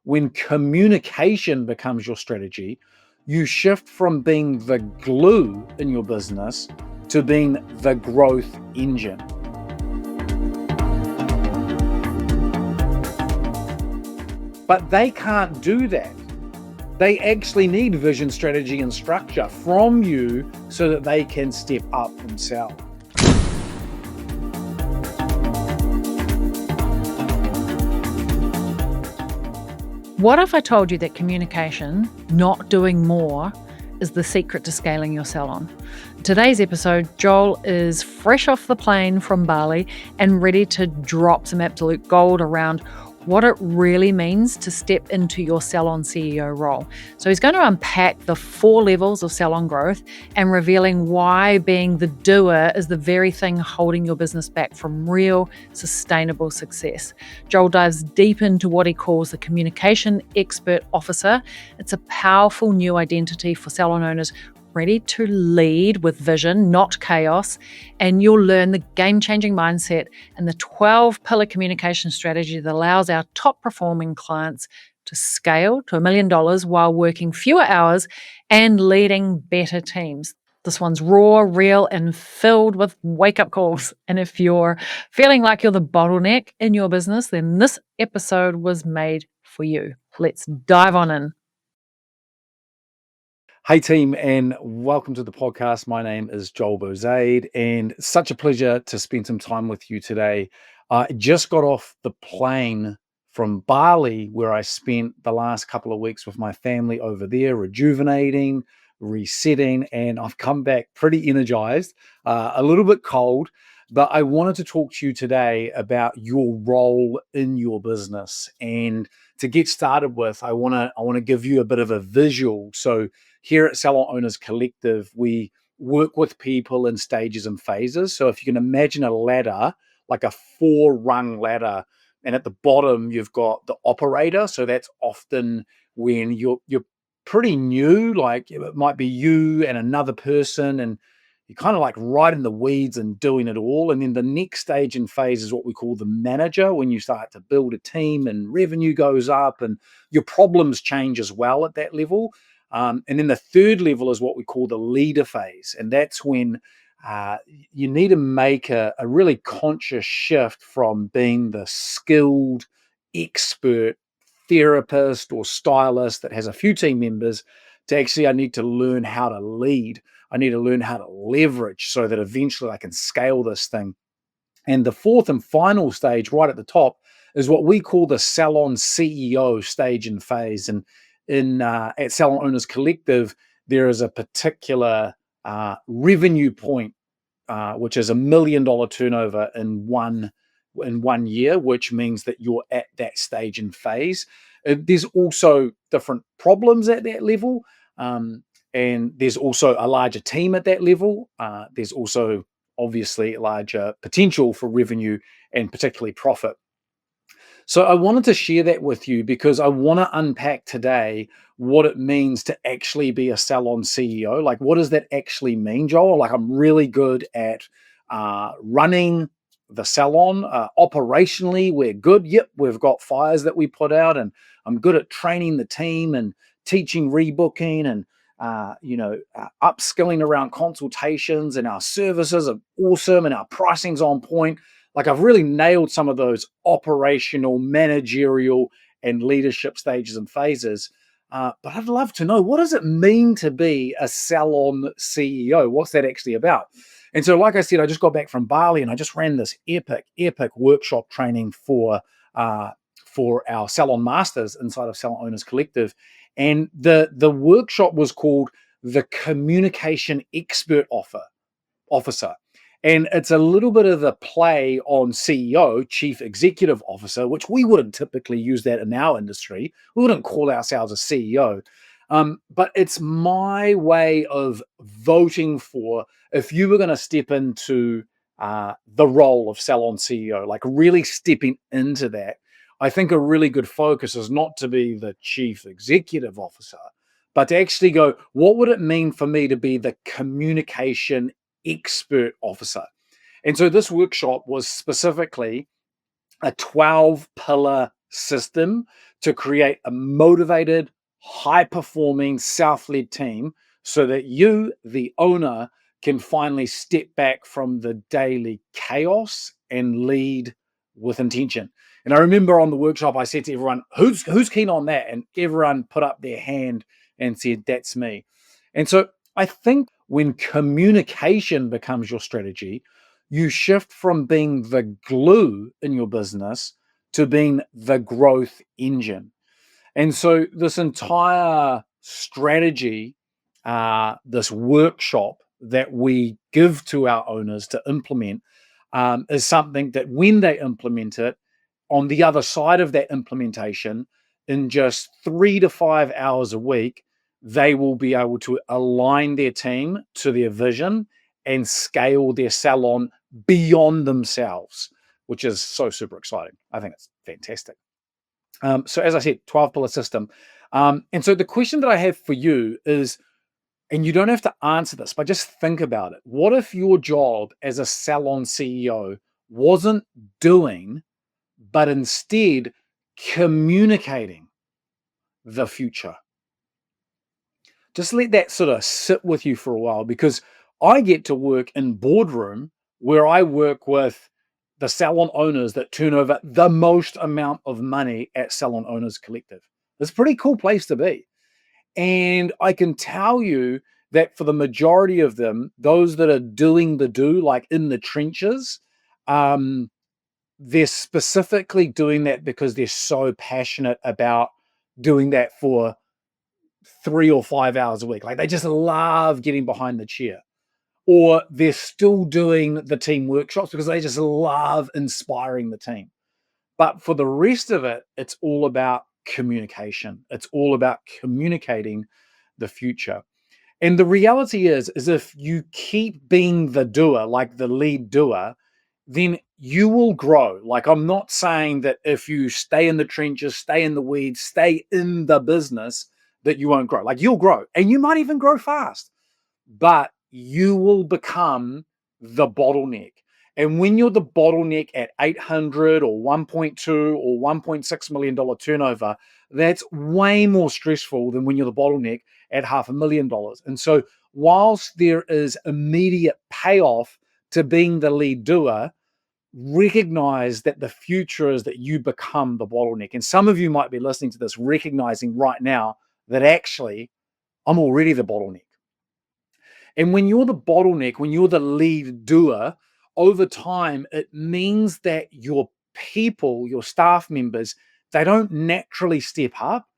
When communication becomes your strategy, you shift from being the glue in your business to being the growth engine. But they can't do that. They actually need vision, strategy, and structure from you so that they can step up themselves. What if I told you that communication, not doing more, is the secret to scaling your salon? In today's episode, Joel is fresh off the plane from Bali and ready to drop some absolute gold around what it really means to step into your Salon CEO role. So he's going to unpack the 4 levels of salon growth and revealing why being the doer is the very thing holding your business back from real, sustainable success. Joel dives deep into what he calls the communication expert officer. It's a powerful new identity for salon owners ready to lead with vision, not chaos, and you'll learn the game-changing mindset and the 12-pillar communication strategy that allows our top-performing clients to scale to $1 million while working fewer hours and leading better teams. This one's raw, real, and filled with wake-up calls. And if you're feeling like you're the bottleneck in your business, then this episode was made for you. Let's dive on in. Hey team, and welcome to the podcast. My name is Joel Bouzaid, and such a pleasure to spend some time with you today. I just got off the plane from Bali, where I spent the last couple of weeks with my family over there, rejuvenating, resetting, and I've come back pretty energized, a little bit cold, but I wanted to talk to you today about your role in your business. And to get started with, I want to give you a bit of a visual. So here at Salon Owners Collective, we work with people in stages and phases. So if you can imagine a ladder, like a 4-rung ladder, and at the bottom you've got the operator. So that's often when you're pretty new, like it might be you and another person, and you're kind of like right in the weeds and doing it all. And then the next stage and phase is what we call the manager, when you start to build a team and revenue goes up and your problems change as well at that level. And then the third level is what we call the leader phase. And that's when you need to make a really conscious shift from being the skilled expert therapist or stylist that has a few team members to actually, I need to learn how to lead. I need to learn how to leverage so that eventually I can scale this thing. And the fourth and final stage right at the top is what we call the Salon CEO stage and phase. And at Salon Owners Collective, there is a particular revenue point, which is $1 million turnover in one year, which means that you're at that stage and phase. There's also different problems at that level, and there's also a larger team at that level. There's also obviously a larger potential for revenue and particularly profit. So I wanted to share that with you because I want to unpack today what it means to actually be a salon CEO. Like, what does that actually mean, Joel? Like, I'm really good at running the salon. Operationally, we're good. Yep, we've got fires that we put out, and I'm good at training the team and teaching rebooking and upskilling around consultations, and our services are awesome and our pricing's on point. Like, I've really nailed some of those operational, managerial, and leadership stages and phases. But I'd love to know, what does it mean to be a salon CEO? What's that actually about? And so, like I said, I just got back from Bali and I just ran this epic workshop training for our Salon Masters inside of Salon Owners Collective. And the workshop was called the Communication Expert Officer. And it's a little bit of the play on CEO, Chief Executive Officer, which we wouldn't typically use that in our industry. We wouldn't call ourselves a CEO. But it's my way of voting for, if you were going to step into the role of Salon CEO, like really stepping into that, I think a really good focus is not to be the Chief Executive Officer, but to actually go, what would it mean for me to be the Communication Expert Officer? And so this workshop was specifically a 12-pillar system to create a motivated, high performing, self led team so that you, the owner, can finally step back from the daily chaos and lead with intention. And I remember on the workshop, I said to everyone, who's keen on that? And everyone put up their hand and said, that's me. And so I think when communication becomes your strategy, you shift from being the glue in your business to being the growth engine. And so this entire strategy, this workshop that we give to our owners to implement, is something that when they implement it, on the other side of that implementation, in just 3 to 5 hours a week, they will be able to align their team to their vision and scale their salon beyond themselves, which is so super exciting. I think it's fantastic. So as I said, 12 pillar system. And so the question that I have for you is, and you don't have to answer this, but just think about it. What if your job as a salon CEO wasn't doing, but instead communicating the future? Just let that sort of sit with you for a while, because I get to work in boardroom where I work with the salon owners that turn over the most amount of money at Salon Owners Collective. It's a pretty cool place to be. And I can tell you that for the majority of them, those that are doing the do, like in the trenches, um, they're specifically doing that because they're so passionate about doing that for 3 or 5 hours a week. Like they just love getting behind the chair. Or they're still doing the team workshops because they just love inspiring the team. But for the rest of it, it's all about communication. It's all about communicating the future. And the reality is if you keep being the doer, like the lead doer, then you will grow. Like, I'm not saying that if you stay in the trenches, stay in the weeds, stay in the business, that you won't grow. Like, you'll grow and you might even grow fast, but you will become the bottleneck. And when you're the bottleneck at 800 or 1.2 or $1.6 million turnover, that's way more stressful than when you're the bottleneck at $500,000. And so, whilst there is immediate payoff to being the lead doer, recognize that the future is that you become the bottleneck. And some of you might be listening to this recognizing right now that actually I'm already the bottleneck. And when you're the bottleneck, when you're the lead doer, over time, it means that your people, your staff members, they don't naturally step up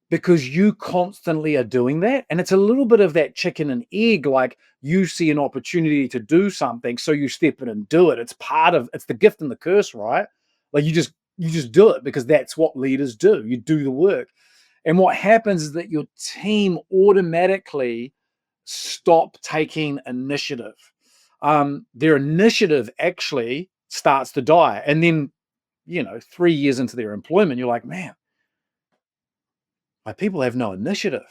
because you constantly are doing that. And it's a little bit of that chicken and egg, like you see an opportunity to do something, so you step in and do it. It's the gift and the curse, right? Like you just do it because that's what leaders do. You do the work. And what happens is that your team automatically stop taking initiative. Their initiative actually starts to die. And then, 3 years into their employment, you're like, man, my people have no initiative.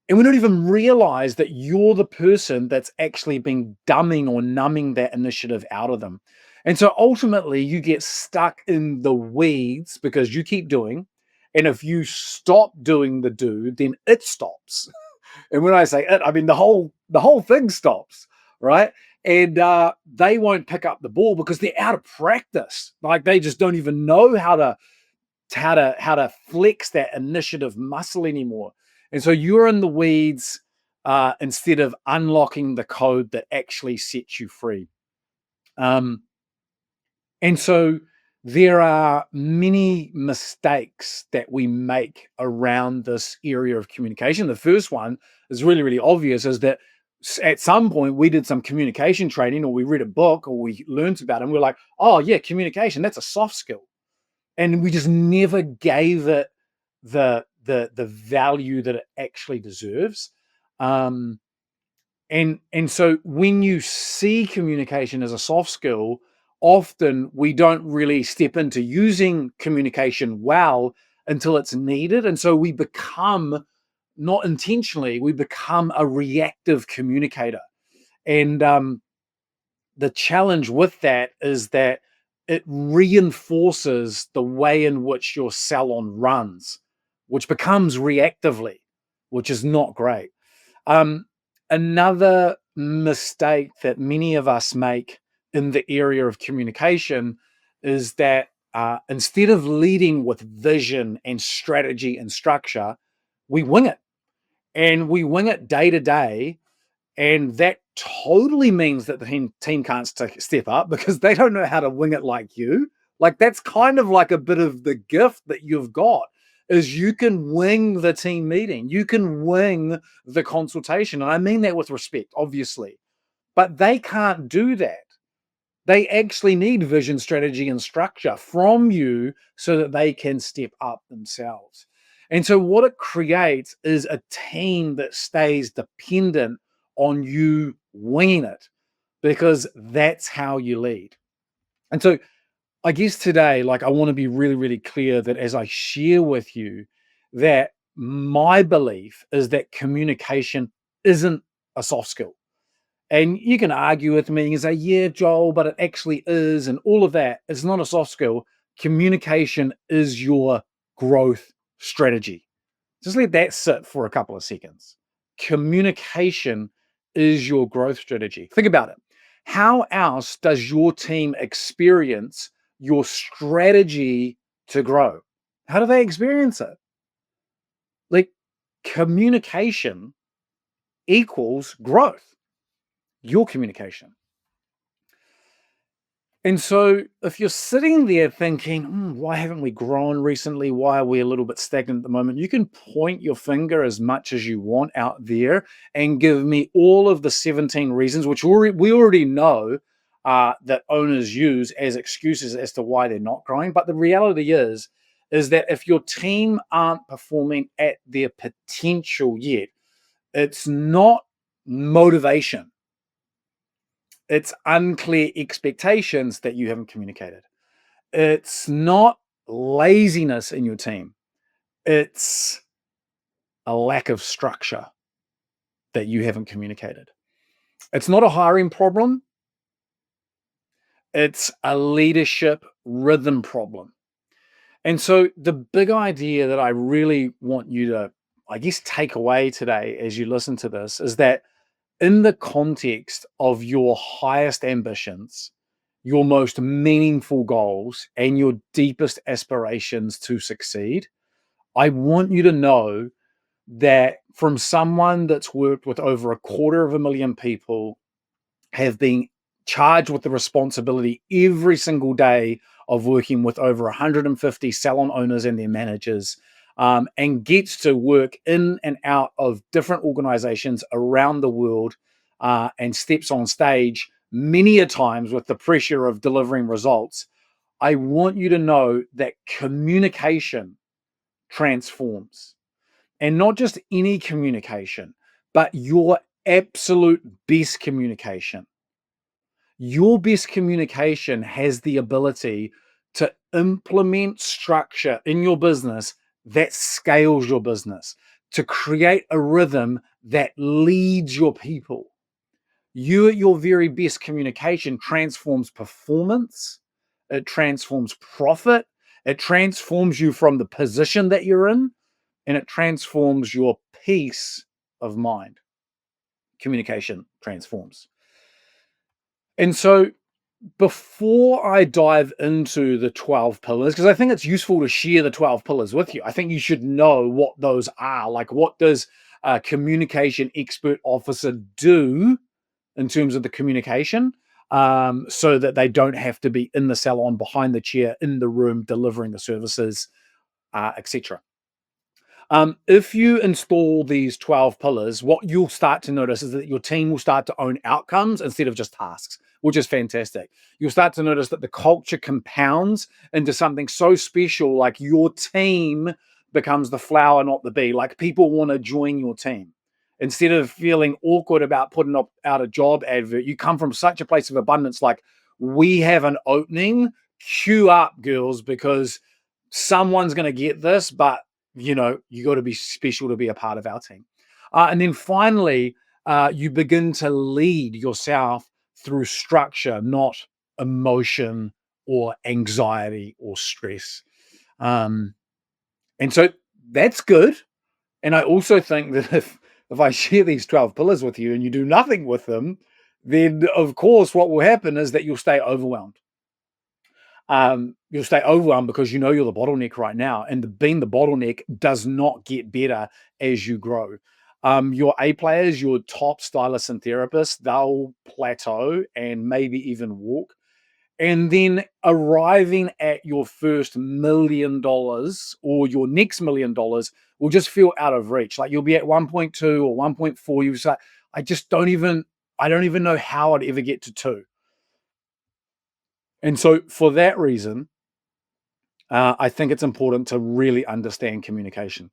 And we don't even realize that you're the person that's actually been dumbing or numbing that initiative out of them. And so ultimately, you get stuck in the weeds because you keep doing. And if you stop doing the do, then it stops. And when I say it, I mean the whole thing stops, right? And they won't pick up the ball because they're out of practice. Like they just don't even know how to flex that initiative muscle anymore. And so you're in the weeds instead of unlocking the code that actually sets you free. Um, and so there are many mistakes that we make around this area of communication. The first one is really, really obvious, is that at some point we did some communication training or we read a book or we learned about it and we're like, oh yeah, communication, that's a soft skill. And we just never gave it the value that it actually deserves. Um, and so when you see communication as a soft skill, often we don't really step into using communication well until it's needed. And so we become, not intentionally, we become a reactive communicator. And the challenge with that is that it reinforces the way in which your salon runs, which becomes reactively, which is not great. Um, Another mistake that many of us make in the area of communication is that instead of leading with vision and strategy and structure, we wing it, and we wing it day to day, and that totally means that the team can't step up because they don't know how to wing it like you. Like, that's kind of like a bit of the gift that you've got, is you can wing the team meeting. You can wing the consultation. And I mean that with respect, obviously. But they can't do that. They actually need vision, strategy, and structure from you so that they can step up themselves. And so, what it creates is a team that stays dependent on you winging it, because that's how you lead. And so, I guess today, like, I want to be really, really clear that as I share with you, that my belief is that communication isn't a soft skill. And you can argue with me and say, yeah, Joel, but it actually is, and all of that. It's not a soft skill. Communication is your growth strategy. Just let that sit for a couple of seconds. Communication is your growth strategy. Think about it. How else does your team experience your strategy to grow? How do they experience it? Like, communication equals growth, your communication. And so, if you're sitting there thinking, why haven't we grown recently? Why are we a little bit stagnant at the moment? You can point your finger as much as you want out there and give me all of the 17 reasons, which we already know that owners use as excuses as to why they're not growing. But the reality is that if your team aren't performing at their potential yet, it's not motivation. It's unclear expectations that you haven't communicated. It's not laziness in your team. It's a lack of structure that you haven't communicated. It's not a hiring problem. It's a leadership rhythm problem. And so the big idea that I really want you to, I guess, take away today as you listen to this is that in the context of your highest ambitions, your most meaningful goals, and your deepest aspirations to succeed, I want you to know that from someone that's worked with over 250,000 people, have been charged with the responsibility every single day of working with over 150 salon owners and their managers, and gets to work in and out of different organizations around the world, and steps on stage many a times with the pressure of delivering results. I want you to know that communication transforms, and not just any communication, but your absolute best communication. Your best communication has the ability to implement structure in your business that scales your business, to create a rhythm that leads your people. You at your very best communication transforms performance, it transforms profit, it transforms you from the position that you're in, and it transforms your peace of mind. Communication transforms. And so, before I dive into the 12 pillars, because I think it's useful to share the 12 pillars with you, I think you should know what those are. Like, what does a communication expert officer do in terms of the communication, so that they don't have to be in the salon, behind the chair, in the room, delivering the services, etc. If you install these 12 pillars, what you'll start to notice is that your team will start to own outcomes instead of just tasks, which is fantastic. You'll start to notice that the culture compounds into something so special, like your team becomes the flower, not the bee. Like, people want to join your team. Instead of feeling awkward about putting up out a job advert, you come from such a place of abundance. Like, we have an opening, queue up, girls, because someone's going to get this, but you got to be special to be a part of our team. And then finally, you begin to lead yourself through structure, not emotion or anxiety or stress. And so that's good. And I also think that if I share these 12 pillars with you and you do nothing with them, then of course what will happen is that you'll stay overwhelmed. You'll stay overwhelmed because you know you're the bottleneck right now, and being the bottleneck does not get better as you grow. Your A players, your top stylists and therapists, they'll plateau and maybe even walk. And then arriving at your first $1 million or your next $1 million will just feel out of reach. Like you'll be at 1.2 or 1.4. You say, I don't even know how I'd ever get to 2. And so for that reason, I think it's important to really understand communication.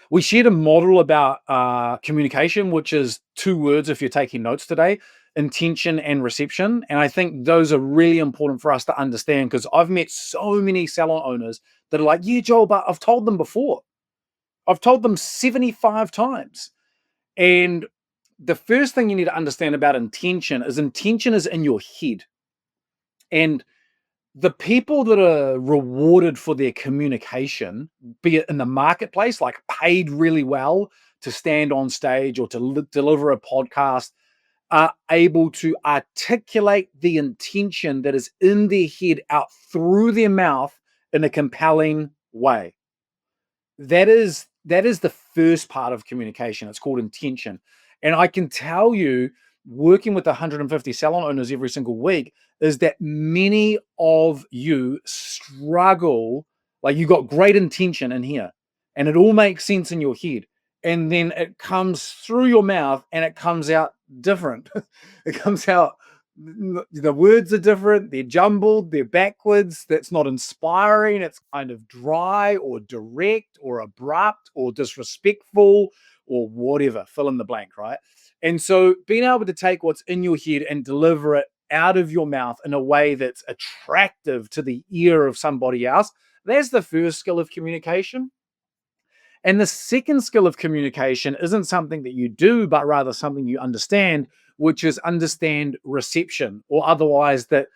We shared a model about communication, which is 2 words if you're taking notes today: intention and reception. And I think those are really important for us to understand, because I've met so many salon owners that are like, yeah, Joel, but I've told them before. I've told them 75 times. And the first thing you need to understand about intention is in your head. And the people that are rewarded for their communication, be it in the marketplace, like paid really well to stand on stage or to deliver a podcast, are able to articulate the intention that is in their head out through their mouth in a compelling way. That is the first part of communication. It's called intention. And I can tell you, working with 150 salon owners every single week, is that many of you struggle. Like, you got great intention in here and it all makes sense in your head, and then it comes through your mouth and it comes out different. It comes out, the words are different, they're jumbled, they're backwards. That's not inspiring. It's kind of dry or direct or abrupt or disrespectful or whatever, fill in the blank, right? And so being able to take what's in your head and deliver it out of your mouth in a way that's attractive to the ear of somebody else, that's the first skill of communication. And the second skill of communication isn't something that you do, but rather something you understand, which is understand reception, or otherwise that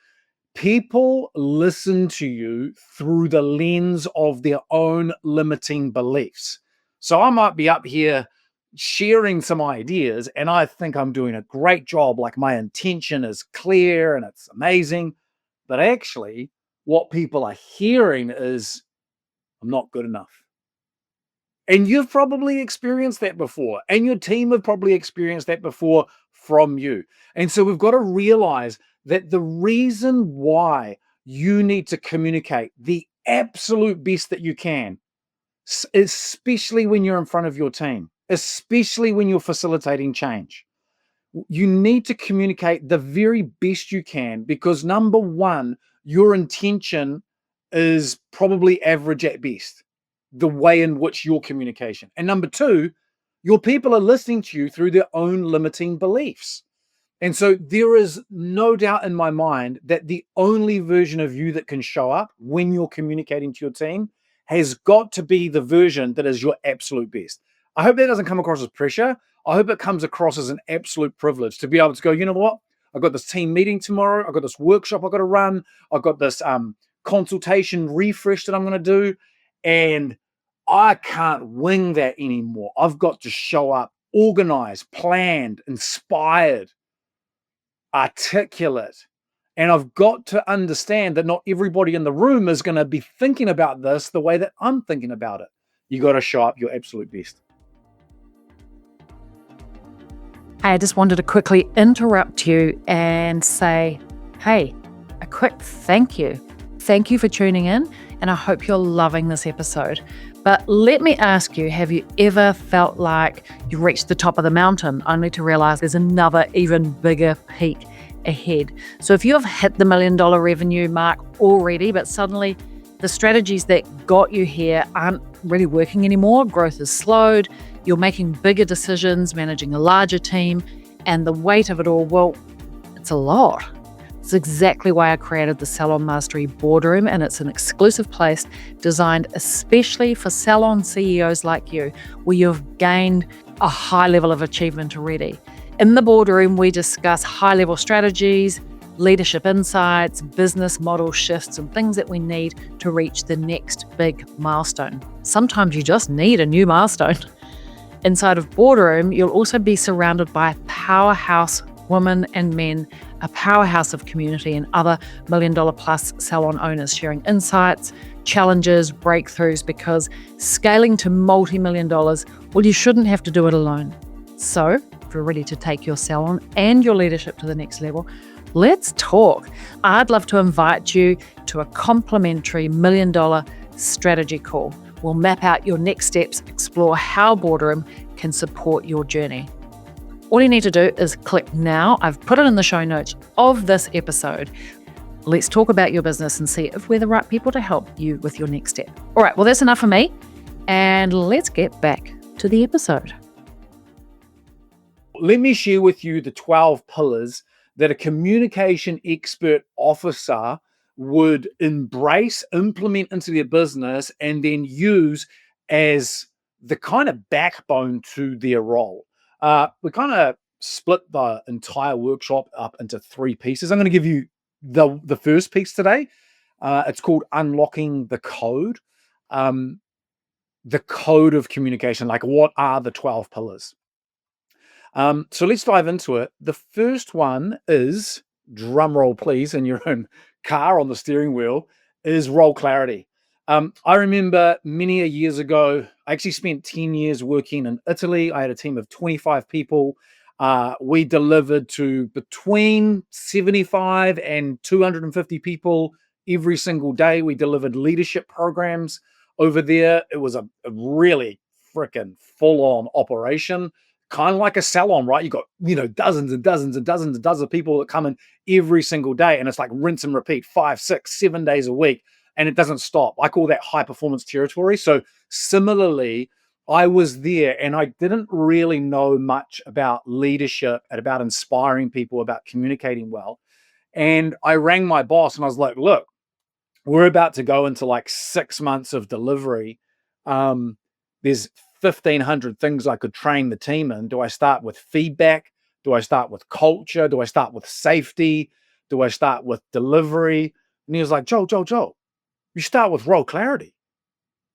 people listen to you through the lens of their own limiting beliefs. So I might be up here sharing some ideas and I think I'm doing a great job, like my intention is clear and it's amazing. But actually, what people are hearing is, I'm not good enough. And you've probably experienced that before, and your team have probably experienced that before from you. And so we've got to realize that the reason why you need to communicate the absolute best that you can, especially when you're in front of your team, especially when you're facilitating change, you need to communicate the very best you can, because number one, your intention is probably average at best, the way in which your communication. And number two, your people are listening to you through their own limiting beliefs. And so there is no doubt in my mind that the only version of you that can show up when you're communicating to your team has got to be the version that is your absolute best. I hope that doesn't come across as pressure. I hope it comes across as an absolute privilege to be able to go, you know what? I've got this team meeting tomorrow. I've got this workshop I've got to run. I've got this consultation refresh that I'm going to do. And I can't wing that anymore. I've got to show up organized, planned, inspired, articulate. And I've got to understand that not everybody in the room is going to be thinking about this the way that I'm thinking about it. You got to show up your absolute best. I just wanted to quickly interrupt you and say, hey, a quick thank you. Thank you for tuning in, and I hope you're loving this episode. But let me ask you, have you ever felt like you reached the top of the mountain only to realize there's another even bigger peak ahead? So if you have hit the $1 million revenue mark already, but suddenly the strategies that got you here aren't really working anymore, growth is slowed, you're making bigger decisions, managing a larger team, and the weight of it all, well, it's a lot. It's exactly why I created the Salon Mastery Boardroom, and it's an exclusive place designed especially for salon CEOs like you, where you've gained a high level of achievement already. In the boardroom, we discuss high-level strategies, leadership insights, business model shifts, and things that we need to reach the next big milestone. Sometimes you just need a new milestone. Inside of Boardroom, you'll also be surrounded by powerhouse women and men, a powerhouse of community and other $1 million plus salon owners sharing insights, challenges, breakthroughs, because scaling to multi-million dollars, well, you shouldn't have to do it alone. So if you're ready to take your salon and your leadership to the next level, let's talk. I'd love to invite you to a complimentary $1 million strategy call. We'll map out your next steps, explore how Boardroom can support your journey. All you need to do is click now. I've put it in the show notes of this episode. Let's talk about your business and see if we're the right people to help you with your next step. All right, well, that's enough for me. And let's get back to the episode. Let me share with you the 12 pillars that a communication expert officer would embrace, implement into their business, and then use as the kind of backbone to their role. We kind of split the entire workshop up into 3 pieces. I'm going to give you the first piece today. It's called Unlocking the Code. The code of communication, like what are the 12 pillars? So let's dive into it. The first one is, drum roll please, in your own car on the steering wheel, is role clarity. I remember many years ago, I actually spent 10 years working in Italy. I had a team of 25 people. We delivered to between 75 and 250 people every single day. We delivered leadership programs over there. It was a really freaking full-on operation, kind of like a salon, right? You got, dozens and dozens and dozens and dozens of people that come in every single day, and it's like rinse and repeat 5, 6, 7 days a week, and it doesn't stop. I call that high performance territory. So similarly, I was there and I didn't really know much about leadership and about inspiring people, about communicating well. And I rang my boss and I was like, look, we're about to go into like 6 months of delivery. There's 1,500 things I could train the team in. Do I start with feedback? Do I start with culture? Do I start with safety? Do I start with delivery? And he was like, Joel, you start with role clarity.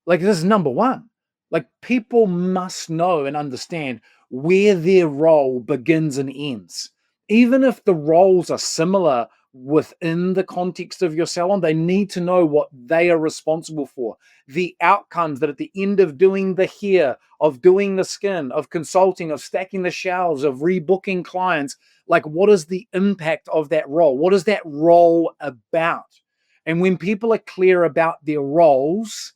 Like, this is number one. Like, people must know and understand where their role begins and ends. Even if the roles are similar within the context of your salon, they need to know what they are responsible for. The outcomes that at the end of doing the hair, of doing the skin, of consulting, of stacking the shelves, of rebooking clients, like, what is the impact of that role? What is that role about? And when people are clear about their roles,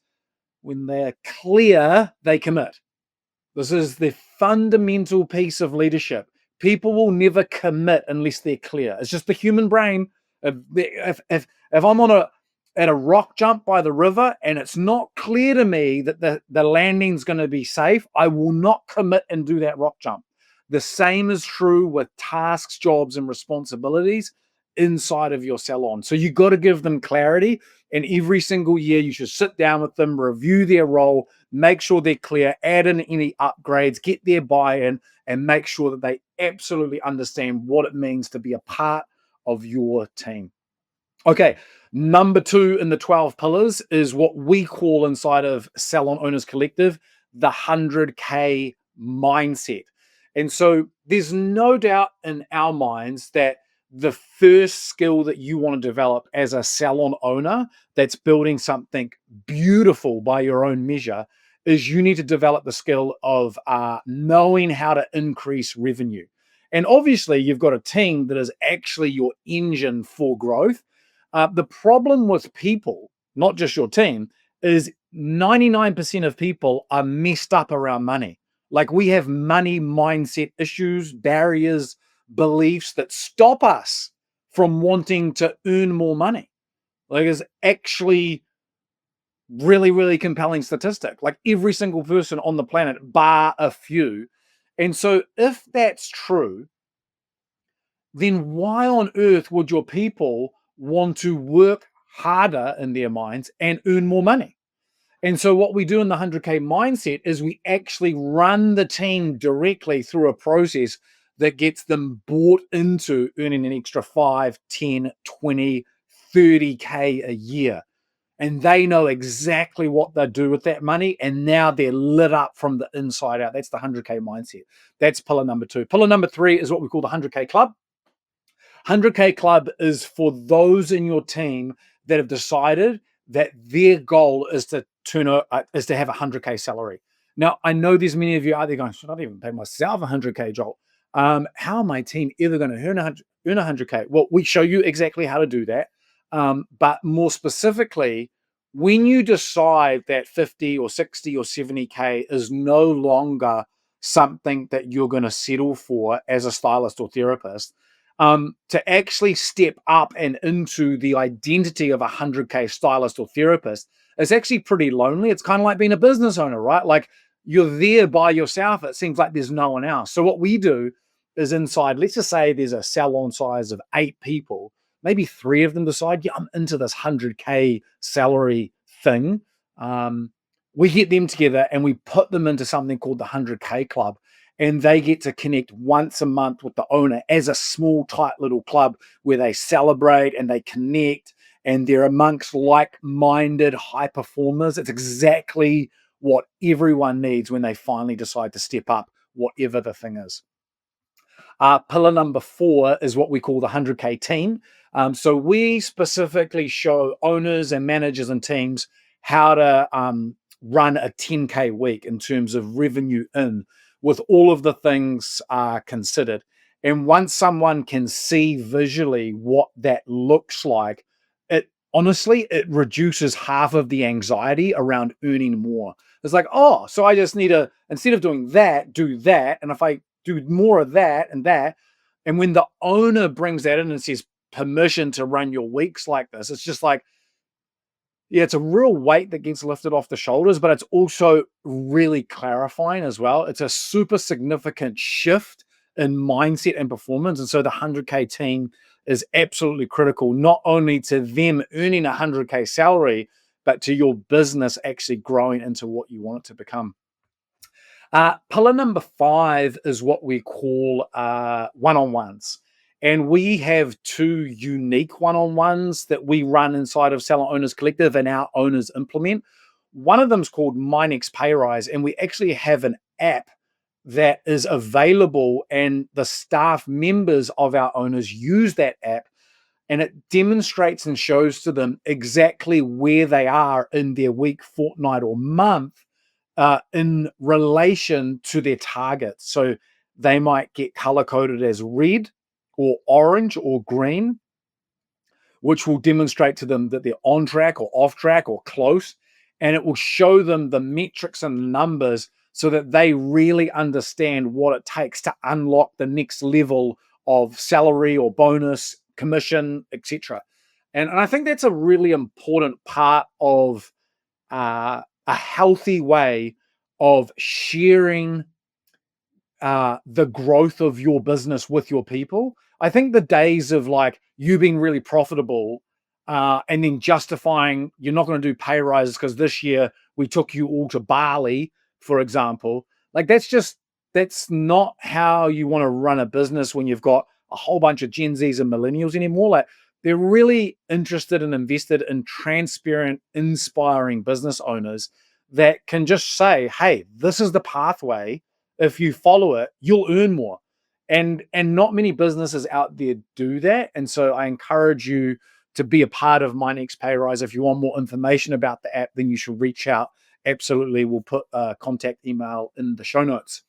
when they're clear, they commit. This is the fundamental piece of leadership. People will never commit unless they're clear. It's just the human brain. If I'm at a rock jump by the river and it's not clear to me that the landing's going to be safe, I will not commit and do that rock jump. The same is true with tasks, jobs, and responsibilities inside of your salon. So you got to give them clarity. And every single year, you should sit down with them, review their role, make sure they're clear, add in any upgrades, get their buy-in, and make sure that they absolutely understand what it means to be a part of your team. Okay, number 2 in the 12 pillars is what we call inside of Salon Owners Collective, the 100K mindset. And so there's no doubt in our minds that the first skill that you want to develop as a salon owner that's building something beautiful by your own measure is you need to develop the skill of knowing how to increase revenue. And obviously, you've got a team that is actually your engine for growth. The problem with people, not just your team, is 99% of people are messed up around money. Like, we have money mindset issues, barriers, beliefs that stop us from wanting to earn more money. Like, it's actually really, really compelling statistic. Like, every single person on the planet, bar a few. And so if that's true, then why on earth would your people want to work harder in their minds and earn more money? And so what we do in the 100K mindset is we actually run the team directly through a process that gets them bought into earning an extra 5, 10, 20, 30K a year. And they know exactly what they do with that money. And now they're lit up from the inside out. That's the 100K mindset. That's pillar number 2. Pillar number 3 is what we call the 100K club. 100K club is for those in your team that have decided that their goal is to have a 100K salary. Now, I know there's many of you out there going, should I even pay myself 100K, Joel? How are my team ever going to earn 100K? Well, we show you exactly how to do that. But more specifically, when you decide that 50 or 60 or 70K is no longer something that you're going to settle for as a stylist or therapist, to actually step up and into the identity of a 100K stylist or therapist is actually pretty lonely. It's kind of like being a business owner, right? Like you're there by yourself. It seems like there's no one else. So what we do is inside, let's just say there's a salon size of 8 people, maybe 3 of them decide, yeah, I'm into this 100K salary thing. We get them together and we put them into something called the 100K club. And they get to connect once a month with the owner as a small, tight little club where they celebrate and they connect and they're amongst like-minded high performers. It's exactly what everyone needs when they finally decide to step up, whatever the thing is. Pillar number 4 is what we call the 100K team. So we specifically show owners and managers and teams how to run a 10K week in terms of revenue in, with all of the things considered. And once someone can see visually what that looks like, it reduces half of the anxiety around earning more. It's like, oh, so I just need to, instead of doing that, do that. And if I do more of that and that, and when the owner brings that in and says permission to run your weeks like this, it's just like, yeah, it's a real weight that gets lifted off the shoulders, but it's also really clarifying as well. It's a super significant shift in mindset and performance. And so the 100K team is absolutely critical, not only to them earning a 100K salary, but to your business actually growing into what you want it to become. Pillar number 5 is what we call one-on-ones. And we have 2 unique one-on-ones that we run inside of Salon Owners Collective and our owners implement. One of them is called My Next Pay Rise, and we actually have an app that is available, and the staff members of our owners use that app, and it demonstrates and shows to them exactly where they are in their week, fortnight, or month in relation to their targets. So they might get color coded as red or orange or green, which will demonstrate to them that they're on track or off track or close. And it will show them the metrics and numbers so that they really understand what it takes to unlock the next level of salary or bonus, commission, etc. And I think that's a really important part of a healthy way of sharing the growth of your business with your people. I think the days of like you being really profitable and then justifying you're not going to do pay rises because this year we took you all to Bali, for example, like that's not how you want to run a business when you've got a whole bunch of Gen Zs and millennials anymore. Like they're really interested and invested in transparent, inspiring business owners that can just say, hey, this is the pathway. If you follow it, you'll earn more. And not many businesses out there do that. And so I encourage you to be a part of My Next Pay Rise. If you want more information about the app, then you should reach out. Absolutely. We'll put a contact email in the show notes.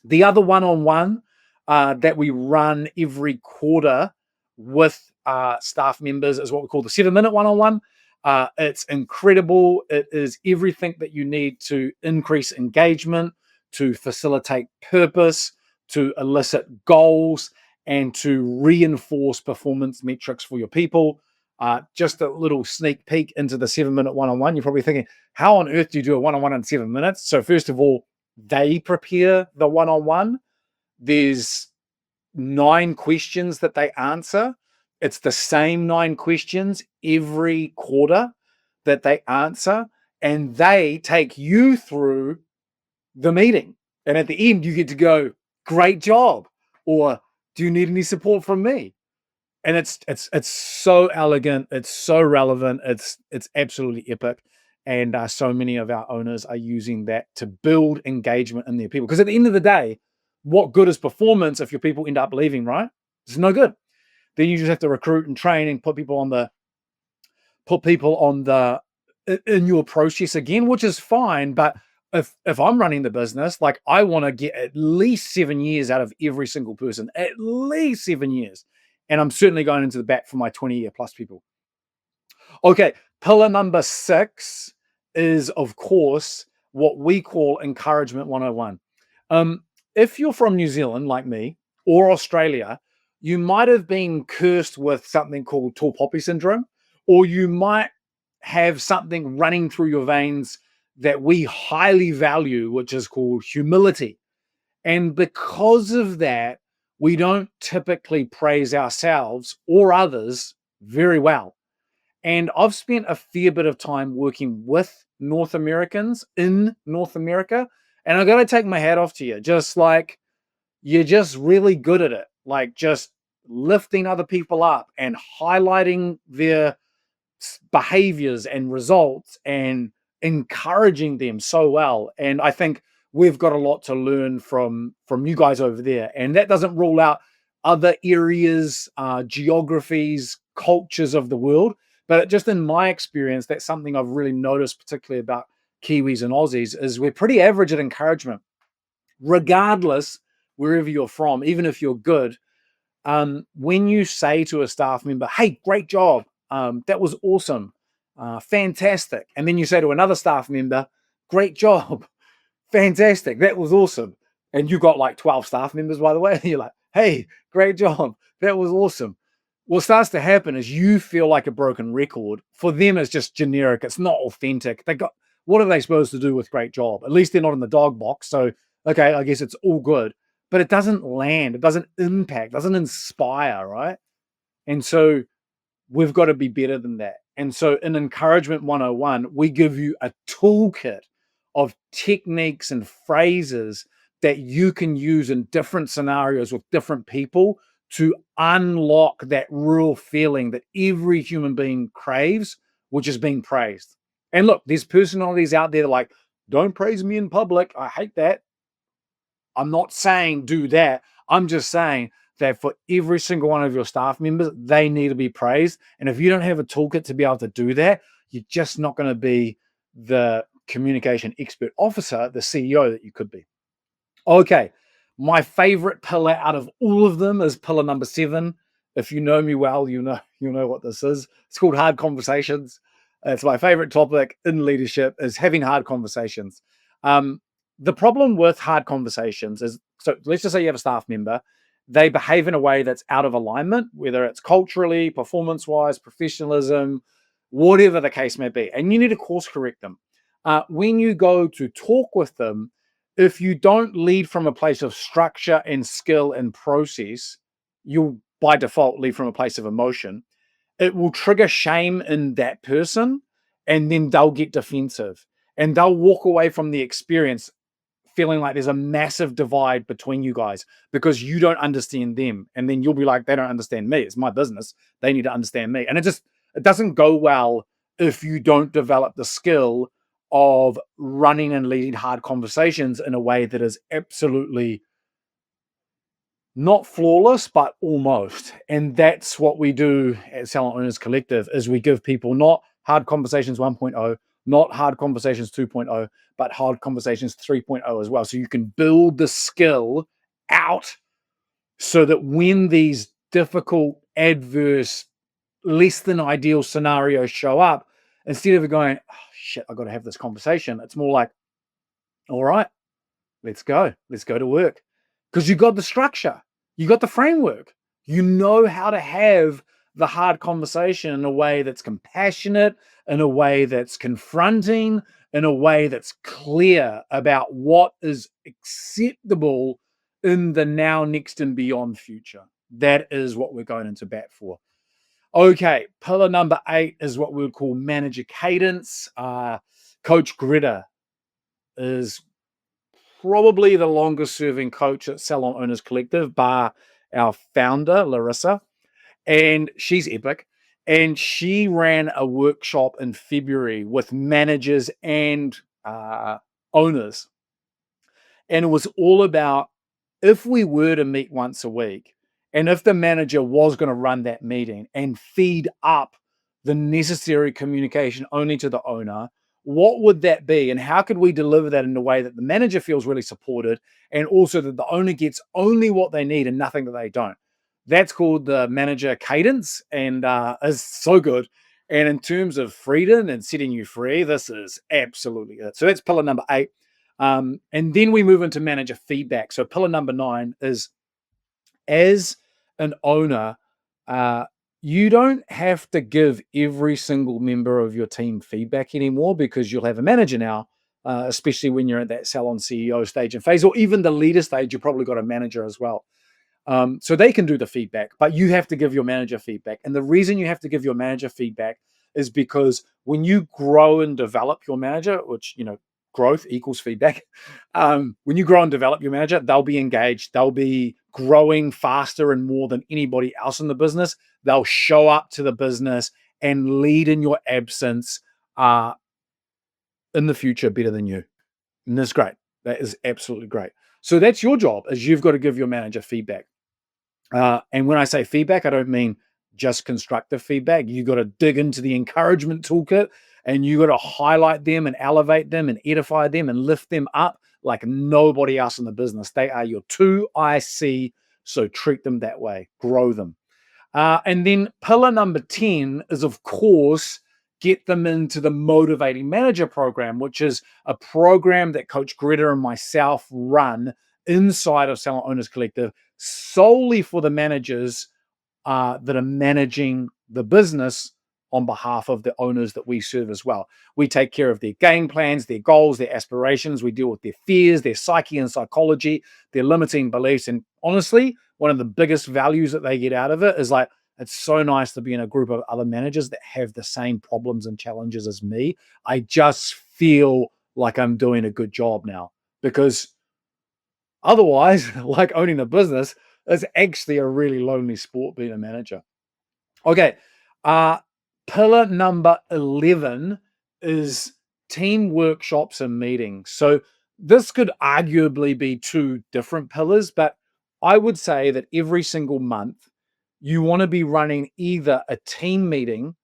The other one-on-one that we run every quarter with staff members is what we call the 7-minute one-on-one. It's incredible. It is everything that you need to increase engagement, to facilitate purpose, to elicit goals, and to reinforce performance metrics for your people. Just a little sneak peek into the 7-minute one-on-one. You're probably thinking, how on earth do you do a one-on-one in 7 minutes? So first of all, they prepare the one-on-one. There's 9 questions that they answer. It's the same 9 questions every quarter that they answer, and they take you through the meeting. And at the end, you get to go, great job. Or do you need any support from me? And it's so elegant, it's so relevant, it's absolutely epic. And so many of our owners are using that to build engagement in their people. Because at the end of the day, what good is performance if your people end up leaving, right? It's no good. Then you just have to recruit and train and put people on the in your process again, which is fine. But if I'm running the business, like I want to get at least 7 years out of every single person, at least 7 years. And I'm certainly going into the bat for my 20-year plus people. Okay, pillar number 6 is, of course, what we call encouragement 101. Um, if you're from New Zealand, like me, or Australia, you might have been cursed with something called tall poppy syndrome, or you might have something running through your veins that we highly value, which is called humility. And because of that, we don't typically praise ourselves or others very well. And I've spent a fair bit of time working with North Americans in North America. And I got to take my hat off to you. Just like you're just really good at it. Like just lifting other people up and highlighting their behaviors and results and encouraging them so well. And I think we've got a lot to learn from you guys over there. And that doesn't rule out other areas, geographies, cultures of the world. But just in my experience, that's something I've really noticed, particularly about Kiwis and Aussies, is we're pretty average at encouragement, regardless wherever you're from, even if you're good. When you say to a staff member, "Hey, great job, that was awesome, fantastic," and then you say to another staff member, "Great job, fantastic, that was awesome," and you got like 12 staff members, by the way, and you're like, "Hey, great job, that was awesome." What starts to happen is you feel like a broken record. For them, it's just generic. It's not authentic. They got what are they supposed to do with great job? At least they're not in the dog box. So, okay, I guess it's all good, but it doesn't land. It doesn't impact. Doesn't inspire, right? And so we've got to be better than that. And so in Encouragement 101, we give you a toolkit of techniques and phrases that you can use in different scenarios with different people to unlock that real feeling that every human being craves, which is being praised. And look, there's personalities out there that are like, don't praise me in public. I hate that. I'm not saying do that. I'm just saying that for every single one of your staff members, they need to be praised. And if you don't have a toolkit to be able to do that, you're just not going to be the communication expert officer, the CEO that you could be. Okay. My favorite pillar out of all of them is pillar number 7. If you know me well, you know what this is. It's called hard conversations. It's my favorite topic in leadership is having hard conversations. Um, the problem with hard conversations is, so let's just say you have a staff member, they behave in a way that's out of alignment, whether it's culturally, performance wise, professionalism, whatever the case may be. And you need to course correct them. When you go to talk with them, if you don't lead from a place of structure and skill and process, you'll by default lead from a place of emotion. It will trigger shame in that person, and then they'll get defensive and they'll walk away from the experience feeling like there's a massive divide between you guys because you don't understand them. And then you'll be like, they don't understand me. It's my business. They need to understand me. And it doesn't go well if you don't develop the skill of running and leading hard conversations in a way that is absolutely not flawless, but almost. And that's what we do at Salon Owners Collective is we give people not hard conversations 1.0, not hard conversations 2.0, but hard conversations 3.0 as well. So you can build the skill out so that when these difficult, adverse, less than ideal scenarios show up, instead of going, oh, shit, I've got to have this conversation, it's more like, all right, let's go. Let's go to work. Because you got the structure, you got the framework, you know how to have the hard conversation in a way that's compassionate, in a way that's confronting, in a way that's clear about what is acceptable in the now, next, and beyond future. That is what we're going into bat for. Okay, pillar number 8 is what we would call manager cadence. Coach Gritter is probably the longest serving coach at Salon Owners Collective, bar our founder, Larissa. And she's epic. And she ran a workshop in February with managers and owners. And it was all about, if we were to meet once a week, and if the manager was going to run that meeting and feed up the necessary communication only to the owner, what would that be? And how could we deliver that in a way that the manager feels really supported, and also that the owner gets only what they need and nothing that they don't? That's called the manager cadence, and is so good. And in terms of freedom and setting you free, this is absolutely it. So that's pillar number 8. And then we move into manager feedback. So pillar number 9 is, as an owner, uh, you don't have to give every single member of your team feedback anymore, because you'll have a manager now, especially when you're at that Salon CEO stage and phase, or even the leader stage, you've probably got a manager as well. So they can do the feedback, but you have to give your manager feedback. And the reason you have to give your manager feedback is because when you grow and develop your manager, which, growth equals feedback. When you grow and develop your manager, they'll be engaged. They'll be growing faster and more than anybody else in the business. They'll show up to the business and lead in your absence in the future better than you. And that's great. That is absolutely great. So that's your job, is you've got to give your manager feedback. And when I say feedback, I don't mean just constructive feedback. You got to dig into the encouragement toolkit, and you got to highlight them and elevate them and edify them and lift them up like nobody else in the business. They are your 2IC. So treat them that way, grow them. And then pillar number 10 is, of course, get them into the Motivating Manager program, which is a program that Coach Greta and myself run inside of Salon Owners Collective, solely for the managers that are managing the business on behalf of the owners that we serve as well. We take care of their game plans, their goals, their aspirations. We deal with their fears, their psyche and psychology, their limiting beliefs. And honestly, one of the biggest values that they get out of it is like, it's so nice to be in a group of other managers that have the same problems and challenges as me. I just feel like I'm doing a good job now, because otherwise, like owning a business is actually a really lonely sport, being a manager. Okay. Pillar number 11 is team workshops and meetings. So this could arguably be 2 different pillars, but I would say that every single month you want to be running either a team meeting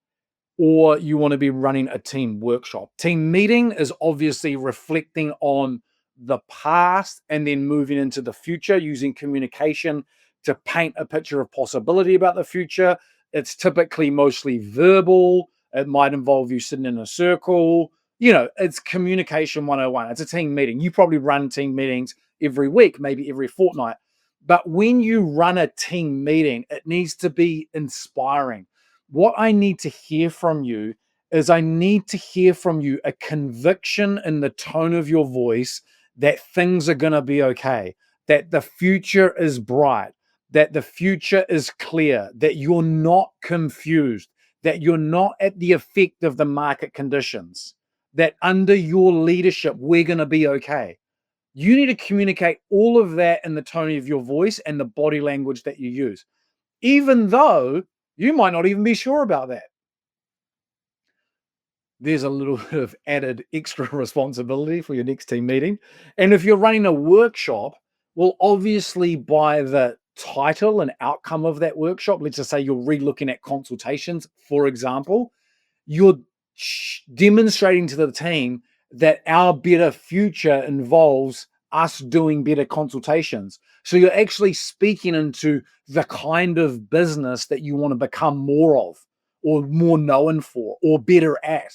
or you want to be running a team workshop. Team meeting is obviously reflecting on the past and then moving into the future, using communication to paint a picture of possibility about the future. It's typically mostly verbal. It might involve you sitting in a circle. It's communication 101. It's a team meeting. You probably run team meetings every week, maybe every fortnight. But when you run a team meeting, it needs to be inspiring. What I need to hear from you is, I need to hear from you a conviction in the tone of your voice that things are going to be okay, that the future is bright, that the future is clear, that you're not confused, that you're not at the effect of the market conditions, that under your leadership, we're going to be okay. You need to communicate all of that in the tone of your voice and the body language that you use, even though you might not even be sure about that. There's a little bit of added extra responsibility for your next team meeting. And if you're running a workshop, well, obviously by the title and outcome of that workshop, let's just say you're re-looking at consultations, for example, you're demonstrating to the team that our better future involves us doing better consultations. So you're actually speaking into the kind of business that you want to become more of, or more known for, or better at.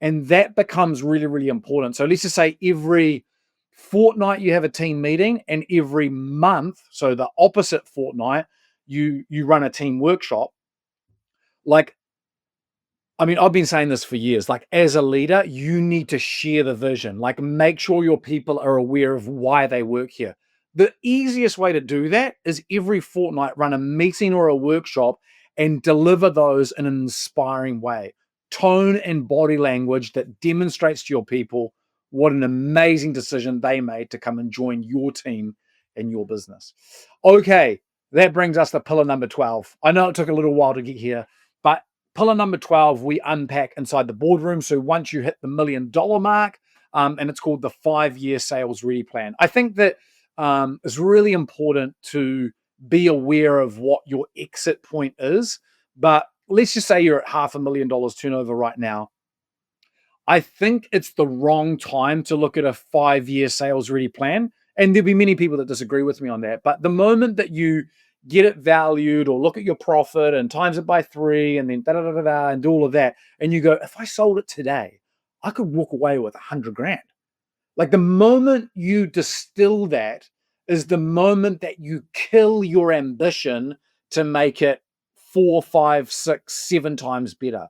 And that becomes really, really important. So let's just say every fortnight you have a team meeting, and every month, so the opposite fortnight, you run a team workshop. I've been saying this for years. Like, as a leader, you need to share the vision. Like, make sure your people are aware of why they work here. The easiest way to do that is every fortnight run a meeting or a workshop and deliver those in an inspiring way. Tone and body language that demonstrates to your people what an amazing decision they made to come and join your team and your business. Okay, that brings us to pillar number 12. I know it took a little while to get here, but pillar number 12, we unpack inside the boardroom. So once you hit the $1 million mark, and it's called the 5-year sales ready plan. I think that it's really important to be aware of what your exit point is. But let's just say you're at $500,000 turnover right now. I think it's the wrong time to look at a 5-year sales ready plan. And there'll be many people that disagree with me on that. But the moment that you get it valued or look at your profit and times it by 3 and then and do all of that, and you go, if I sold it today, I could walk away with $100,000. Like the moment you distill that is the moment that you kill your ambition to make it 4, 5, 6, 7 times better.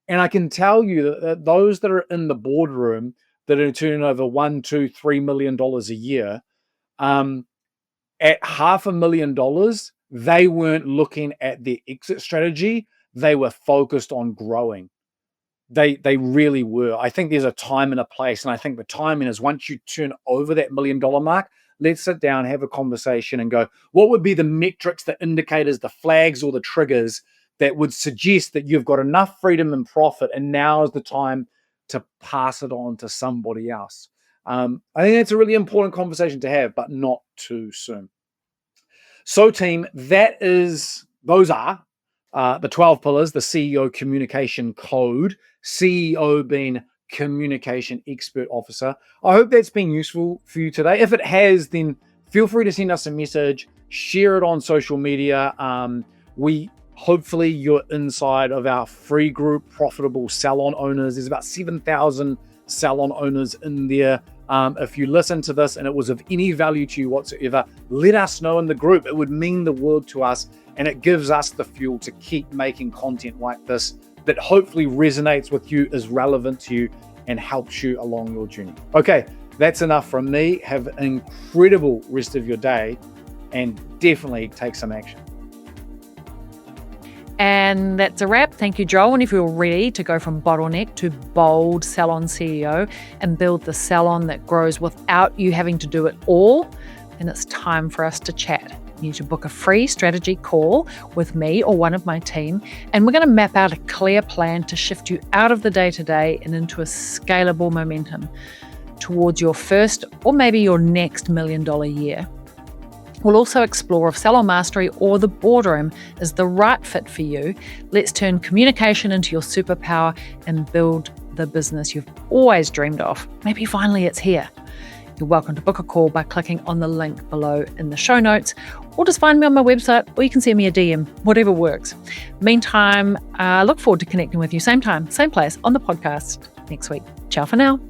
And I can tell you that those that are in the boardroom that are turning over $1, $2, $3 million a year, at $500,000, they weren't looking at their exit strategy. They were focused on growing. They really were. I think there's a time and a place. And I think the timing is once you turn over that $1 million mark, let's sit down, have a conversation and go, what would be the metrics, the indicators, the flags or the triggers that would suggest that you've got enough freedom and profit and now is the time to pass it on to somebody else. I think it's a really important conversation to have, but not too soon. So team, those are the 12 pillars, the CEO communication code, CEO being communication expert officer. I hope that's been useful for you today. If it has, then feel free to send us a message, share it on social media. Hopefully you're inside of our free group, Profitable Salon Owners. There's about 7,000 salon owners in there. If you listen to this and it was of any value to you whatsoever, let us know in the group. It would mean the world to us, and it gives us the fuel to keep making content like this that hopefully resonates with you, is relevant to you, and helps you along your journey. Okay, that's enough from me. Have an incredible rest of your day and definitely take some action. And that's a wrap. Thank you, Joel. And if you're ready to go from bottleneck to bold Salon CEO and build the salon that grows without you having to do it all, then it's time for us to chat. You need to book a free strategy call with me or one of my team, and we're going to map out a clear plan to shift you out of the day-to-day and into a scalable momentum towards your first or maybe your next $1 million year. We'll also explore if Salon Mastery or the boardroom is the right fit for you. Let's turn communication into your superpower and build the business you've always dreamed of. Maybe finally it's here. You're welcome to book a call by clicking on the link below in the show notes, or just find me on my website, or you can send me a DM, whatever works. Meantime, I look forward to connecting with you same time, same place on the podcast next week. Ciao for now.